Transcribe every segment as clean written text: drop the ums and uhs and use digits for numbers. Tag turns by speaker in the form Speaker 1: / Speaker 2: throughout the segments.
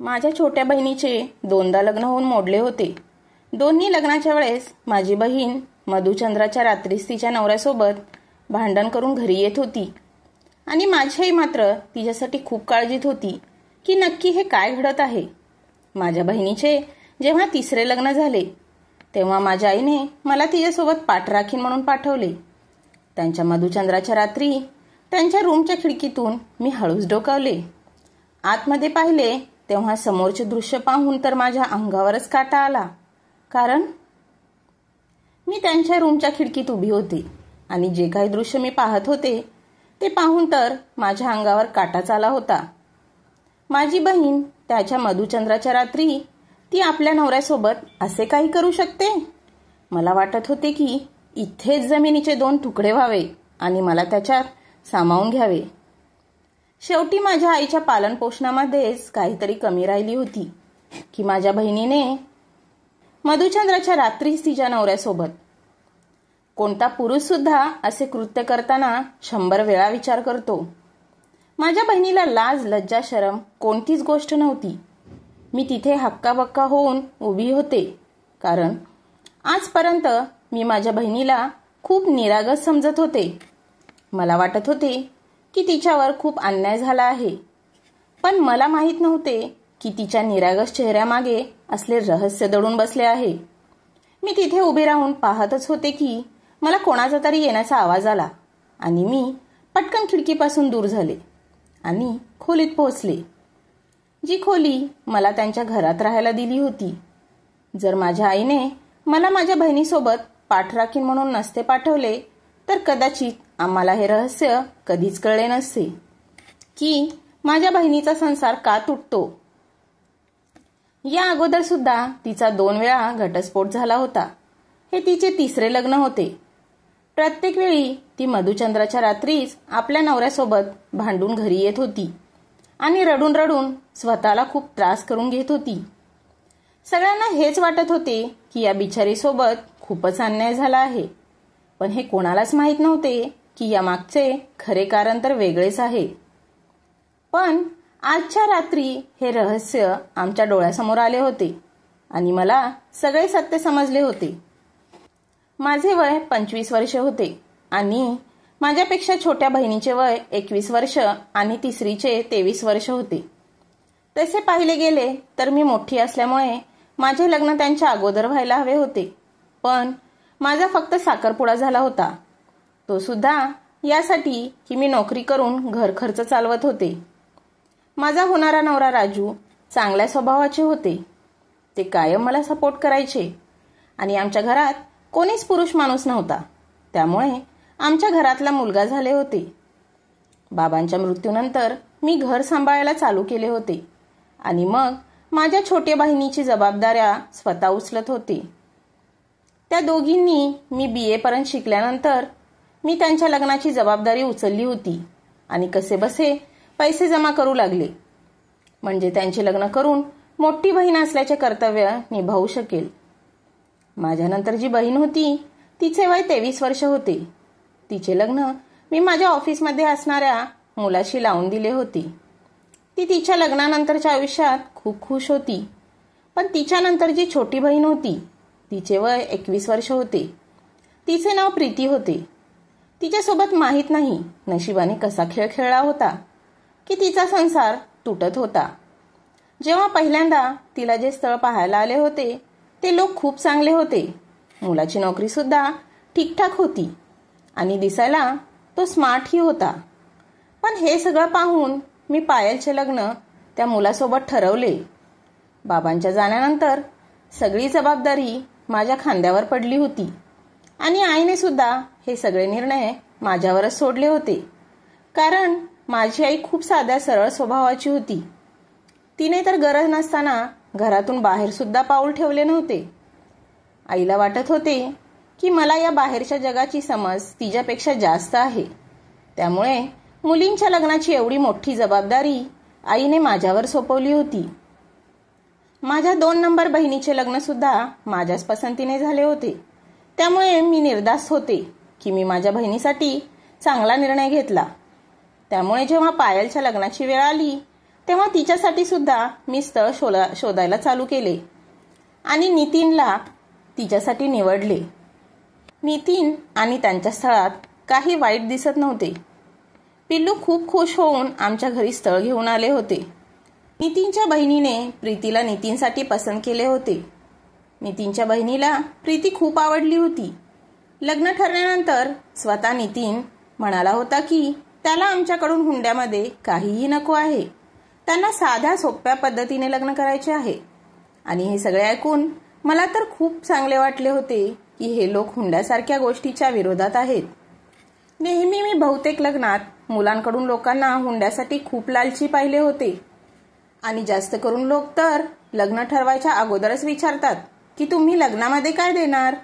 Speaker 1: माझ्या छोट्या बहिणीचे दोनदा लग्न होऊन मोडले होते. दोन्ही लग्नाच्या वेळेस माझी बहीण मधुचंद्राच्या रात्रीस तिच्या नवऱ्यासोबत भांडण करून घरी येत होती आणि माझी आई मात्र तिच्यासाठी खूप काळजीत होती की नक्की हे काय घडत आहे. माझ्या बहिणीचे जेव्हा तिसरे लग्न झाले तेव्हा माझ्या आईने मला तिच्यासोबत पाठराखीण म्हणून पाठवले. त्यांच्या मधुचंद्राच्या रात्री त्यांच्या रूमच्या खिडकीतून मी हळूच डोकावले. आतमध्ये पाहिले तेव्हा समोरचे दृश्य पाहून तर माझ्या अंगावरच काटा आला. कारण मी त्यांच्या रूमच्या खिडकीत उभी होते आणि जे काही दृश्य मी पाहत होते ते पाहून तर माझ्या अंगावर काटाच आला होता. माझी बहीण त्याच्या मधुचंद्राच्या रात्री ती आपल्या नवऱ्यासोबत असे काही करू शकते. मला वाटत होते की इथेच जमिनीचे दोन तुकडे व्हावे आणि मला त्याच्यात सामावून घ्यावे. शेवटी माझ्या आईच्या पालनपोषणामध्येच काहीतरी कमी राहिली होती की माझ्या बहिणीने मधुचंद्राच्या रात्रीच तिच्या नवऱ्यासोबत. कोणता पुरुष सुद्धा असे कृत्य करताना 100 वेळा विचार करतो. माझ्या बहिणीला लाज लज्जा शरम कोणतीच गोष्ट नव्हती. मी तिथे हक्काबक्का होऊन उभी होते कारण आजपर्यंत मी माझ्या बहिणीला खूप निरागस समजत होते. मला वाटत होते की तिच्यावर खूप अन्याय झाला आहे, पण मला माहीत नव्हते की तिच्या निरागस चेहऱ्यामागे असले रहस्य दडून बसले आहे. मी तिथे उभे राहून पाहतच होते की मला कोणाचा तरी येण्याचा आवाज आला आणि मी पटकन खिडकीपासून दूर झाले आणि खोलीत पोहोचले, जी खोली मला त्यांच्या घरात राहायला दिली होती. जर माझ्या आईने मला माझ्या बहिणीसोबत पाठराखीण म्हणून नसते पाठवले तर कदाचित आम्हाला हे रहस्य कधीच कळले नसते की माझ्या बहिणीचा संसार का तुटतो. या अगोदर सुद्धा तिचा 2 वेळा घटस्फोट झाला होता. हे तिचे तिसरे लग्न होते. प्रत्येक वेळी ती मधुचंद्राच्या रात्रीच आपल्या नवऱ्यासोबत भांडून घरी येत होती आणि रडून रडून स्वतःला खूप त्रास करून घेत होती. सगळ्यांना हेच वाटत होते की या बिचारीसोबत खूपच अन्याय झाला आहे, पण हे कोणालाच माहीत नव्हते की यामागचे खरे कारण तर वेगळेच आहे. पण आजच्या रात्री हे रहस्य आमच्या डोळ्यासमोर आले होते आणि मला सगळे सत्य समजले होते. माझे वय 25 वर्ष होते आणि माझ्यापेक्षा छोट्या बहिणीचे वय 21 वर्ष आणि तिसरीचे 23 वर्ष होते. तसे पाहिले गेले तर मी मोठी असल्यामुळे माझे लग्न त्यांच्या अगोदर व्हायला हवे होते, पण माझा फक्त साखरपुडा झाला होता. तो सुद्धा यासाठी की मी नोकरी करून घर खर्च चालवत होते. माझा होणारा नवरा राजू चांगल्या स्वभावाचे होते. ते कायम मला सपोर्ट करायचे आणि आमच्या घरात कोणीच पुरुष माणूस नव्हता, त्यामुळे आमच्या घरातला मुलगा झाले होते. बाबांच्या मृत्यूनंतर मी घर सांभाळायला चालू केले होते आणि मग माझ्या छोट्या बहिणीची जबाबदाऱ्या स्वतः उचलत होते. त्या दोघींनी मी BA पर्यंत शिकल्यानंतर मी त्यांच्या लग्नाची जबाबदारी उचलली होती आणि कसेबसे पैसे जमा करू लागले, म्हणजे त्यांचे लग्न करून मोठी बहीण असल्याचे कर्तव्य निभावू शकेल. माझ्यानंतर जी बहीण होती तिचे वय 23 वर्ष होते. तिचे लग्न मी माझ्या ऑफिसमध्ये असणाऱ्या मुलाशी लावून दिले होते. ती तिच्या लग्नानंतरच्या आयुष्यात खूप खुश होती. पण तिच्यानंतर जी छोटी बहीण होती तिचे वय 21 वर्ष होते. तिचे नाव प्रीती होते. तिच्यासोबत माहीत नाही नशिबाने कसा खेळ खेळला होता की तिचा संसार तुटत होता. जेव्हा पहिल्यांदा तिला जे स्थळ पाहायला आले होते ते लोक खूप चांगले होते. मुलाची नोकरी सुद्धा ठीकठाक होती आणि दिसायला तो स्मार्टही होता. पण हे सगळं पाहून मी पायलचे लग्न त्या मुलासोबत ठरवले. बाबांच्या जाण्यानंतर सगळी जबाबदारी माझ्या खांद्यावर पडली होती आणि आईने सुद्धा हे सगळे निर्णय माझ्यावरच सोडले होते. कारण माझी आई खूप साध्या सरळ स्वभावाची होती. तिने तर गरज नसताना घरातून बाहेर सुद्धा पाऊल ठेवले नव्हते. आईला वाटत होते की मला या बाहेरच्या जगाची समज तिच्यापेक्षा जास्त आहे, त्यामुळे मुलींच्या लग्नाची एवढी मोठी जबाबदारी आईने माझ्यावर सोपवली होती. माझ्या 2 नंबर बहिणीचे लग्न सुद्धा माझ्याच पसंतीने झाले होते, त्यामुळे मी निर्धास्त होते की मी माझ्या बहिणीसाठी चांगला निर्णय घेतला. त्यामुळे जेव्हा पायलच्या लग्नाची वेळ आली तेव्हा तिच्यासाठी सुद्धा मी स्थळ शोधायला चालू केले आणि नितीनला तिच्यासाठी निवडले. नितीन आणि त्यांच्या स्थळात काही वाईट दिसत नव्हते. पिल्लू खूप खुश होऊन आमच्या घरी स्थळ घेऊन आले होते. नितीनच्या बहिणीने प्रीतीला नितीनसाठी पसंत केले होते. नितीनच्या बहिणीला प्रीती खूप आवडली होती. लग्न ठरल्यानंतर स्वतः नितीन म्हणाला होता की त्याला आमच्याकडून हुंड्यामध्ये काहीही नको आहे. त्यांना साध्या सोप्या पद्धतीने लग्न करायचे आहे. आणि हे सगळे ऐकून मला तर खूप चांगले वाटले होते की हे लोक हुंड्यासारख्या गोष्टीच्या विरोधात आहेत. नेहमी मी बहुतेक लग्नात मुलांकडून लोकांना हुंड्यासाठी खूप लालची पाहिले होते. आणि जास्त करून लोक तर लग्न ठरवायच्या अगोदरच विचारतात की तुम्ही लग्नामध्ये काय देणार.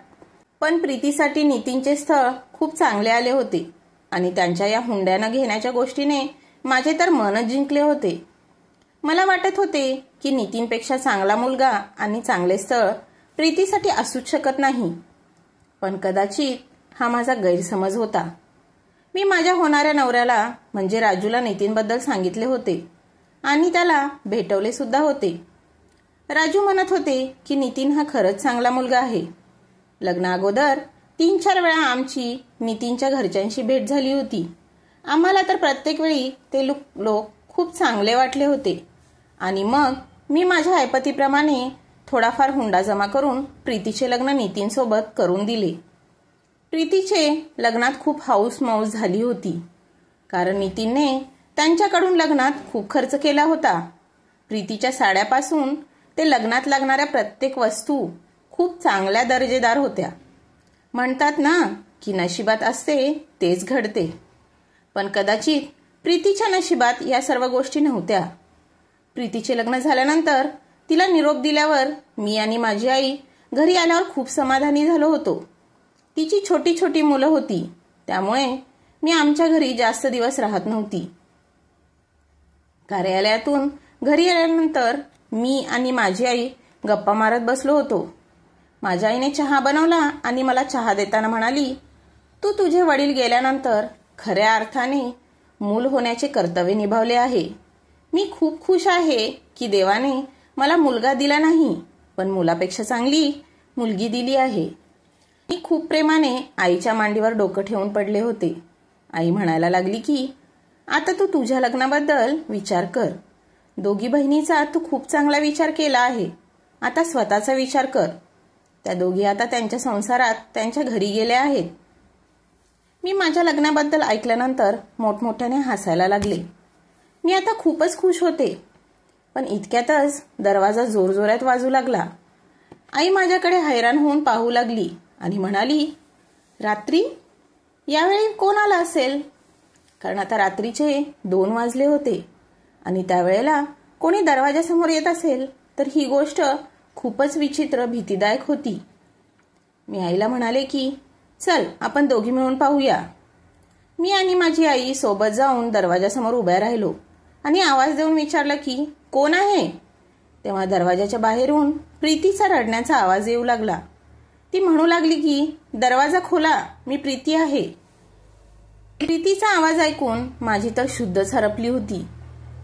Speaker 1: पण प्रीतीसाठी नितीनचे स्थळ खूप चांगले आले होते आणि त्यांच्या या हुंड्यानं घेण्याच्या गोष्टीने माझे तर मनच जिंकले होते. मला वाटत होते की नितीनपेक्षा चांगला मुलगा आणि चांगले स्थळ प्रीतीसाठी असूच शकत नाही. पण कदाचित हा माझा गैरसमज होता. मी माझ्या होणाऱ्या नवऱ्याला म्हणजे राजूला नितीनबद्दल सांगितले होते आणि त्याला भेटवले सुद्धा होते. राजू म्हणत होते की नितीन हा खरंच चांगला मुलगा आहे. लग्ना अगोदर 3-4 वेळा आमची नितीनच्या घरच्यांशी भेट झाली होती. आम्हाला तर प्रत्येक वेळी ते लोक खूप चांगले वाटले होते. आणि मग मी माझ्या ऐपतीप्रमाणे थोडाफार हुंडा जमा करून प्रीतीचे लग्न नितीनसोबत करून दिले. प्रीतीचे लग्नात खूप हाऊस मौज झाली होती कारण नितीनने त्यांच्याकडून लग्नात खूप खर्च केला होता. प्रीतीच्या साड्यापासून ते लग्नात लागणाऱ्या प्रत्येक वस्तू खूप चांगल्या दर्जेदार होत्या. म्हणतात ना की नशिबात असते तेच घडते. पण कदाचित प्रीतीच्या नशिबात या सर्व गोष्टी नव्हत्या. प्रीतीचे लग्न झाल्यानंतर तिला निरोप दिल्यावर मी आणि माझी आई घरी आल्यावर खूप समाधानी झालो होतो. तिची छोटी छोटी मुलं होती त्यामुळे मी आमच्या घरी जास्त दिवस राहत नव्हती. कार्यालयातून घरी आल्यानंतर मी आणि माझी आई गप्पा मारत बसलो होतो. माझ्या आईने चहा बनवला आणि मला चहा देताना म्हणाली, तू तुझे वडील गेल्यानंतर खऱ्या अर्थाने मूल होण्याचे कर्तव्य निभावले आहे. मी खूप खुश आहे की देवाने मला मुलगा दिला नाही पण मुलापेक्षा चांगली मुलगी दिली आहे. मी खूप प्रेमाने आईच्या मांडीवर डोकं ठेवून पडले होते. आई म्हणायला लागली की आता तू तुझ्या लग्नाबद्दल विचार कर. दोघी बहिणीचा तू खूप चांगला विचार केला आहे. आता स्वतःचा विचार कर. त्या दोघी आता त्यांच्या संसारात त्यांच्या घरी गेल्या आहेत. मी माझ्या लग्नाबद्दल ऐकल्यानंतर मोठमोठ्याने हसायला लागले. मी आता खूपच खुश होते. पण इतक्यातच दरवाजा जोरजोरात वाजू लागला. आई माझ्याकडे हैराण होऊन पाहू लागली आणि म्हणाली, रात्री यावेळी कोण आला असेल? कारण आता रात्रीचे 2 वाजले होते आणि त्यावेळेला कोणी दरवाजासमोर येत असेल तर ही गोष्ट खूपच विचित्र भीतीदायक होती. मी आईला म्हणाले की चल आपण दोघी मिळून पाहूया. मी आणि माझी आई सोबत जाऊन दरवाजासमोर उभ्या राहिलो आणि आवाज देऊन विचारलं की कोण आहे? तेव्हा दरवाजाच्या बाहेरून प्रीतीचा रडण्याचा आवाज येऊ लागला. ती म्हणू लागली की दरवाजा खोला, मी प्रीती आहे. प्रीतीचा आवाज ऐकून माझी तर शुद्धच हरपली होती.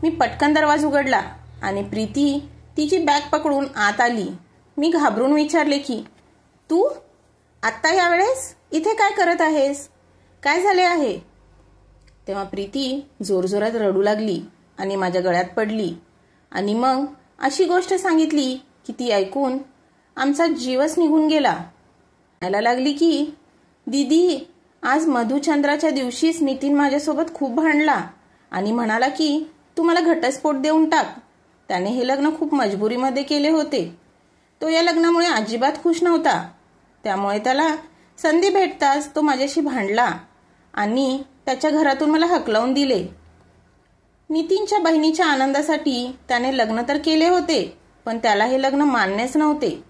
Speaker 1: मी पटकन दरवाजा उघडला आणि प्रीती तिची बॅग पकडून आत आली. मी घाबरून विचारले की तू आत्ता यावेळेस इथे काय करत आहेस? काय झाले आहे? तेव्हा प्रीती जोरजोरात रडू लागली आणि माझ्या गळ्यात पडली आणि मग अशी गोष्ट सांगितली की ती ऐकून आमचा जीवच निघून गेला. म्हणायला लागली की दीदी, आज मधुचंद्राच्या दिवशीच नितीन माझ्यासोबत खूप भांडला आणि म्हणाला की तू मला घटस्फोट देऊन टाक. त्याने हे लग्न खूप मजबुरीमध्ये केले होते. तो या लग्नामुळे अजिबात खुश नव्हता. त्यामुळे त्याला संधी भेटताच तो माझ्याशी भांडला आणि त्याच्या घरातून मला हकलवून दिले. नितीनच्या बहिणीच्या आनंदासाठी त्याने लग्न तर केले होते पण त्याला हे लग्न मान्यच नव्हते.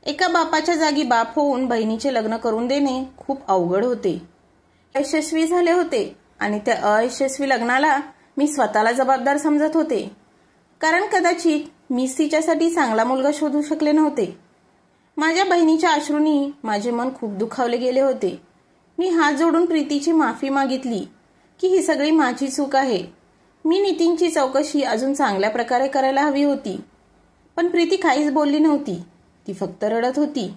Speaker 1: एका बापाच्या जागी बाप होऊन बहिणीचे लग्न करून देणे खूप अवघड होते. यशस्वी झाले होते आणि त्या अयशस्वी लग्नाला मी स्वतःला जबाबदार समजत होते. कारण कदाचित मीच तिच्यासाठी चांगला मुलगा शोधू शकले नव्हते. माझ्या बहिणीच्या अश्रूंनी माझे मन खूप दुखावले गेले होते. मी हात जोडून प्रीतीची माफी मागितली की ही सगळी माझी चूक आहे. मी नितीनची चौकशी अजून चांगल्या प्रकारे करायला हवी होती, पण प्रीती काहीच बोलली नव्हती. ती फक्त रडत होती.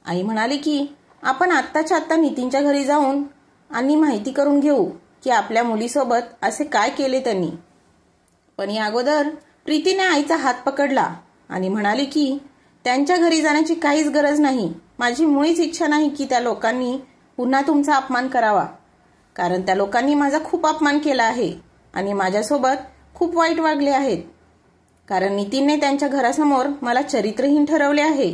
Speaker 1: आई म्हणाली की आपण आत्ताच्या आत्ता नितीनच्या घरी जाऊन आणि माहिती करून घेऊ की आपल्या मुलीसोबत असे काय केले त्यांनी. पण या अगोदर प्रीतीने आईचा हात पकडला आणि म्हणाली की त्यांच्या घरी जाण्याची काहीच गरज नाही. माझी मुळीच इच्छा नाही की त्या लोकांनी पुन्हा तुमचा अपमान करावा, कारण त्या लोकांनी माझा खूप अपमान केला आहे आणि माझ्यासोबत खूप वाईट वागले आहेत. कारण नितीनने त्यांच्या घरासमोर मला चरित्रहीन ठरवले आहे.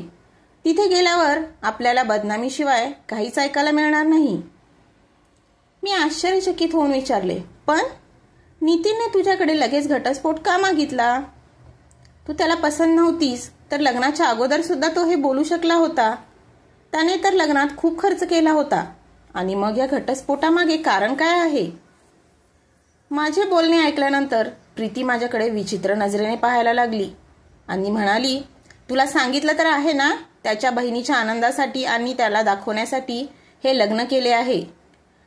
Speaker 1: तिथे गेल्यावर आपल्याला बदनामीशिवाय काहीच ऐकायला मिळणार नाही. मी आश्चर्यचकित होऊन विचारले, पण नितीनने तुझ्याकडे लगेच घटस्फोट का मागितला? तू त्याला पसंत नव्हतीस तर लग्नाच्या अगोदर सुद्धा तो हे बोलू शकला होता. त्याने तर लग्नात खूप खर्च केला होता आणि मग या घटस्फोटामागे कारण काय आहे? माझे बोलणे ऐकल्यानंतर प्रीती माझ्याकडे विचित्र नजरेने पाहायला लागली आणि म्हणाली, तुला सांगितलं तर आहे ना, त्याच्या बहिणीच्या आनंदासाठी आणि त्याला दाखवण्यासाठी हे लग्न केले आहे.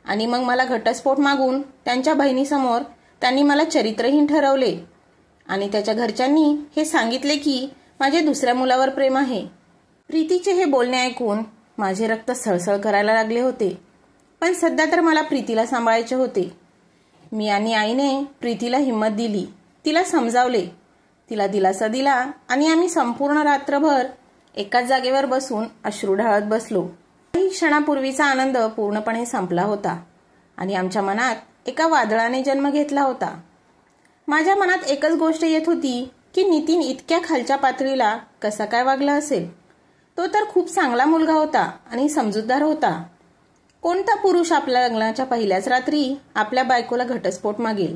Speaker 1: आणि मग मला घटस्फोट मागून त्यांच्या बहिणीसमोर त्यांनी मला चरित्रहीन ठरवले आणि त्याच्या घरच्यांनी हे सांगितले की माझे दुसऱ्या मुलावर प्रेम आहे. प्रीतीचे हे बोलणे ऐकून माझे रक्त सळसळ करायला लागले होते. पण सध्या तर मला प्रीतीला सांभाळायचे होते. मी आणि आईने प्रीतीला हिंमत दिली, तिला समजावले, तिला दिलासा दिला आणि आम्ही संपूर्ण रात्रभर एकाच जागेवर बसून अश्रू ढाळत बसलो. काही क्षणापूर्वीचा आनंद पूर्णपणे संपला होता आणि आमच्या मनात एका वादळाने जन्म घेतला होता. माझ्या मनात एकच गोष्ट येत होती की नितीन इतक्या खालच्या पातळीला कसा काय वागला असेल. तो तर खूप चांगला मुलगा होता आणि समजूतदार होता. कोणता पुरुष आपल्या लग्नाच्या पहिल्याच रात्री आपल्या बायकोला घटस्फोट मागेल?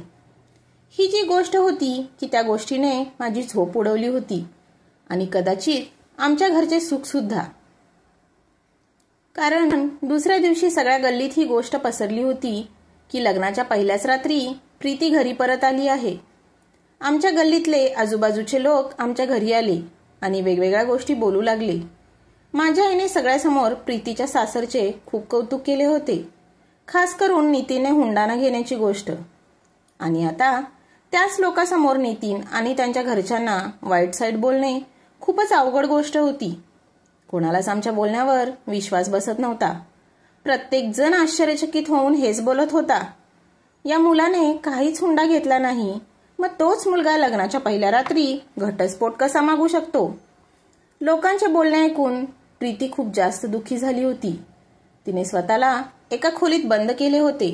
Speaker 1: ही जी गोष्ट होती की त्या गोष्टीने माझी झोप उडवली होती आणि कदाचित आमच्या घरचे सुख सुद्धा. कारण दुसऱ्या दिवशी सगळ्या गल्लीत ही गोष्ट पसरली होती की लग्नाच्या पहिल्याच रात्री प्रीती घरी परत आली आहे. आमच्या गल्लीतले आजूबाजूचे लोक आमच्या घरी आले आणि वेगवेगळ्या गोष्टी बोलू लागले. माझ्या आईने सगळ्यासमोर प्रीतीच्या सासरचे खूप कौतुक केले होते, खास करून नितीनने हुंडा घेण्याची गोष्ट. आणि आता त्याच लोकांसमोर नितीन आणि त्यांच्या घरच्यांना वाईट साईड बोलणे खूपच अवघड गोष्ट होती. कोणालाच आमच्या बोलण्यावर विश्वास बसत नव्हता. प्रत्येक जण आश्चर्यचकित होऊन हेच बोलत होता, या मुलाने काहीच हुंडा घेतला नाही, मग तोच मुलगा लग्नाच्या पहिल्या रात्री घटस्फोट कसा मागू शकतो? लोकांचे बोलणे ऐकून प्रीती खूप जास्त दुःखी झाली होती. तिने स्वतःला एका खोलीत बंद केले होते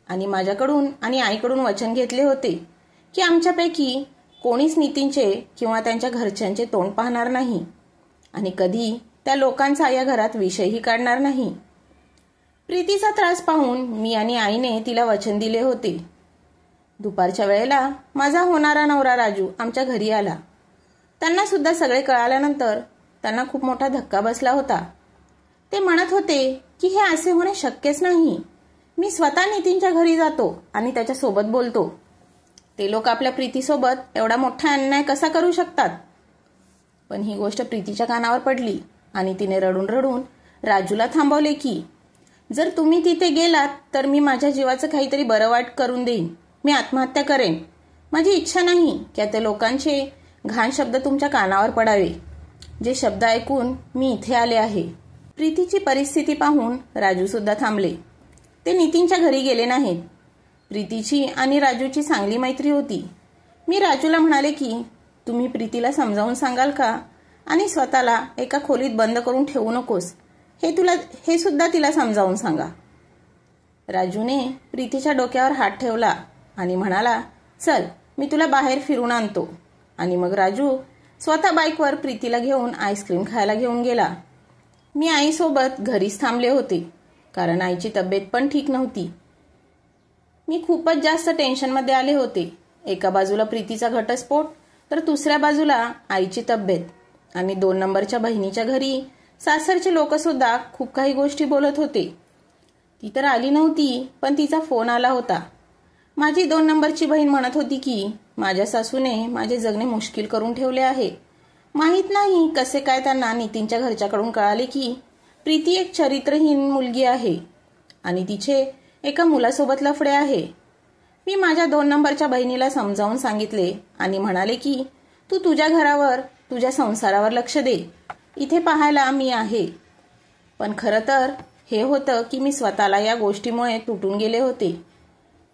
Speaker 1: आणि माझ्याकडून आणि आईकडून वचन घेतले होते की आमच्यापैकी कोणीच नितीनचे किंवा त्यांच्या घरच्यांचे तोंड पाहणार नाही आणि कधी त्या लोकांचा या घरात विषयही काढणार नाही. प्रीतीचा त्रास पाहून मी आणि आईने तिला वचन दिले होते. दुपारच्या वेळेला माझा होणारा नवरा राजू आमच्या घरी आला. त्यांना सुद्धा सगळे कळाल्यानंतर त्यांना खूप मोठा धक्का बसला होता. ते म्हणत होते की हे असे होणे शक्यच नाही. मी स्वतः नितीनच्या घरी जातो आणि त्याच्यासोबत बोलतो. ते लोक आपल्या प्रीतीसोबत एवढा मोठा अन्याय कसा करू शकतात? पण ही गोष्ट प्रीतीच्या कानावर पडली आणि तिने रडून रडून राजूला थांबवले की जर तुम्ही तिथे गेलात तर मी माझ्या जीवाचं काहीतरी बरं वाईट करून देईन. मी आत्महत्या करेन. माझी इच्छा नाही की त्या लोकांचे घाण शब्द तुमच्या कानावर पडावे, जे शब्द ऐकून मी इथे आले आहे. प्रीतीची परिस्थिती पाहून राजू सुद्धा थांबले. ते नितीनच्या घरी गेले नाहीत. प्रीतीची आणि राजूची चांगली मैत्री होती. मी राजूला म्हणाले की तुम्ही प्रीतीला समजावून सांगाल का आणि स्वतःला एका खोलीत बंद करून ठेवू नकोस, हे सुद्धा तिला समजावून सांगा. राजूने प्रीतीच्या डोक्यावर हात ठेवला आणि म्हणाला, चल मी तुला बाहेर फिरून आणतो. आणि मग राजू स्वतः बाईकवर प्रीतीला घेऊन आईस्क्रीम खायला घेऊन गेला. मी आईसोबत घरीच थांबले होते कारण आईची तब्येत पण ठीक नव्हती. मी खूपच जास्त टेन्शनमध्ये आले होते. एका बाजूला प्रीतीचा घटस्फोट तर दुसऱ्या बाजूला आईची तब्येत आणि 2 नंबरच्या बहिणीच्या घरी सासरचे लोक सुद्धा खूप काही गोष्टी बोलत होते. ती तर आली नव्हती पण तिचा फोन आला होता. माझी 2 नंबरची बहीण म्हणत होती की माझ्या सासूने माझे जगणे मुश्किल करून ठेवले आहे. माहीत नाही कसे काय त्यांना नितीनच्या घरच्याकडून कळाले की प्रीती एक चरित्रहीन मुलगी आहे आणि तिचे एका मुलासोबत लफडे आहे. मी माझ्या 2 नंबरच्या बहिणीला समजावून सांगितले आणि म्हणाले की तू तुझ्या घरावर, तुझ्या संसारावर लक्ष दे. इथे पाहायला मी आहे. पण खरं तर हे होतं की मी स्वतःला या गोष्टीमुळे तुटून गेले होते.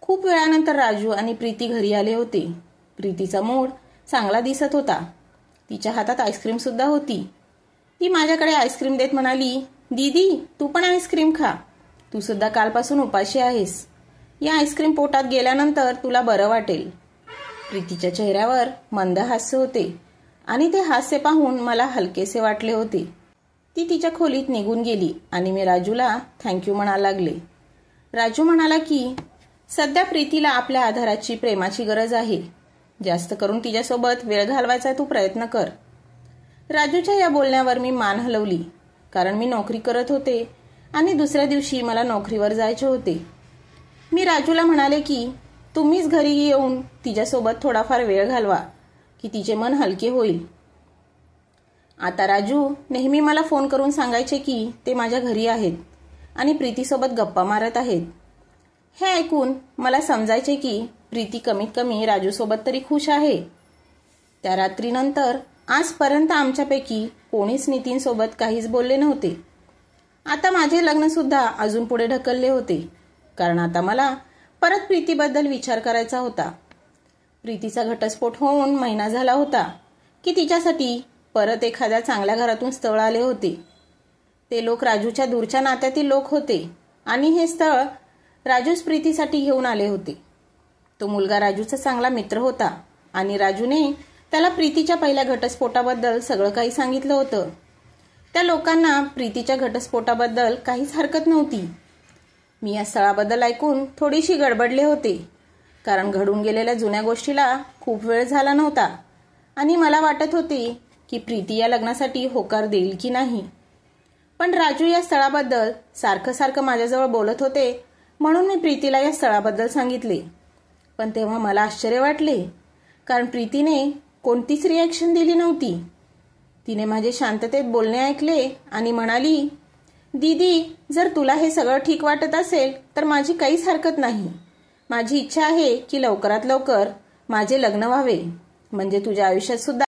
Speaker 1: खूप वेळानंतर राजू आणि प्रीती घरी आले होते. प्रीतीचा मूड चांगला दिसत होता. तिच्या हातात आईस्क्रीम सुद्धा होती. ती माझ्याकडे आईस्क्रीम देत म्हणाली, दीदी तू पण आईस्क्रीम खा. तू सुद्धा कालपासून उपाशी आहेस. या आईस्क्रीम पोटात गेल्यानंतर तुला बरं वाटेल. प्रीतीच्या चेहऱ्यावर मंद हास्य होते आणि ते हास्य पाहून मला हलकेसे वाटले होते. ती तिच्या खोलीत निघून गेली आणि मी राजूला थँक्यू म्हणायला लागले. राजू म्हणाला की सध्या प्रीतीला आपल्या आधाराची, प्रेमाची गरज आहे. जास्त करून तिच्यासोबत वेळ घालवायचा तू प्रयत्न कर. राजूच्या या बोलण्यावर मी मान हलवली, कारण मी नोकरी करत होते आणि दुसऱ्या दिवशी मला नोकरीवर जायचे होते. मी राजूला म्हणाले की तुम्हीच घरी येऊन तिच्यासोबत थोडाफार वेळ घालवा की तिचे मन हलके होईल. आता राजू नेहमी मला फोन करून सांगायचे की ते माझ्या घरी आहेत आणि प्रीतीसोबत गप्पा मारत आहेत. हे ऐकून मला समजायचे की प्रीती कमीत कमी राजूसोबत तरी खुश आहे. त्या रात्रीनंतर आजपर्यंत आमच्यापैकी कोणीच नितीनसोबत काहीच बोलले नव्हते. आता माझे लग्न सुद्धा अजून पुढे ढकलले होते, कारण आता मला परत प्रीतीबद्दल विचार करायचा होता. प्रीतीचा घटस्फोट होऊन महिना झाला होता की तिच्यासाठी परत एखाद्या चांगल्या घरातून स्थळ आले होते. ते लोक राजूच्या दूरच्या नात्यातील लोक होते आणि हे स्थळ राजूच प्रीतीसाठी घेऊन आले होते. तो मुलगा राजूचा चांगला मित्र होता आणि राजूने त्याला प्रीतीच्या पहिल्या घटस्फोटाबद्दल सगळं काही सांगितलं होतं. त्या लोकांना प्रीतीच्या घटस्फोटाबद्दल काहीच हरकत नव्हती. मी या स्थळाबद्दल ऐकून थोडीशी गडबडले होते, कारण घडून गेलेल्या जुन्या गोष्टीला खूप वेळ झाला नव्हता आणि मला वाटत होते की प्रीती या लग्नासाठी होकार देईल की नाही. पण राजू या स्थळाबद्दल सारखं सारखं माझ्याजवळ बोलत होते, म्हणून मी प्रीतीला या स्थळाबद्दल सांगितले. पण तेव्हा मला आश्चर्य वाटले, कारण प्रीतीने कोणतीच रिॲक्शन दिली नव्हती. तिने माझे शांततेत बोलणे ऐकले आणि म्हणाली, दीदी जर तुला हे सगळं ठीक वाटत असेल तर माझी काहीच हरकत नाही. माझी इच्छा आहे की लवकरात लवकर माझे लग्न व्हावे, म्हणजे तुझ्या आयुष्यात सुद्धा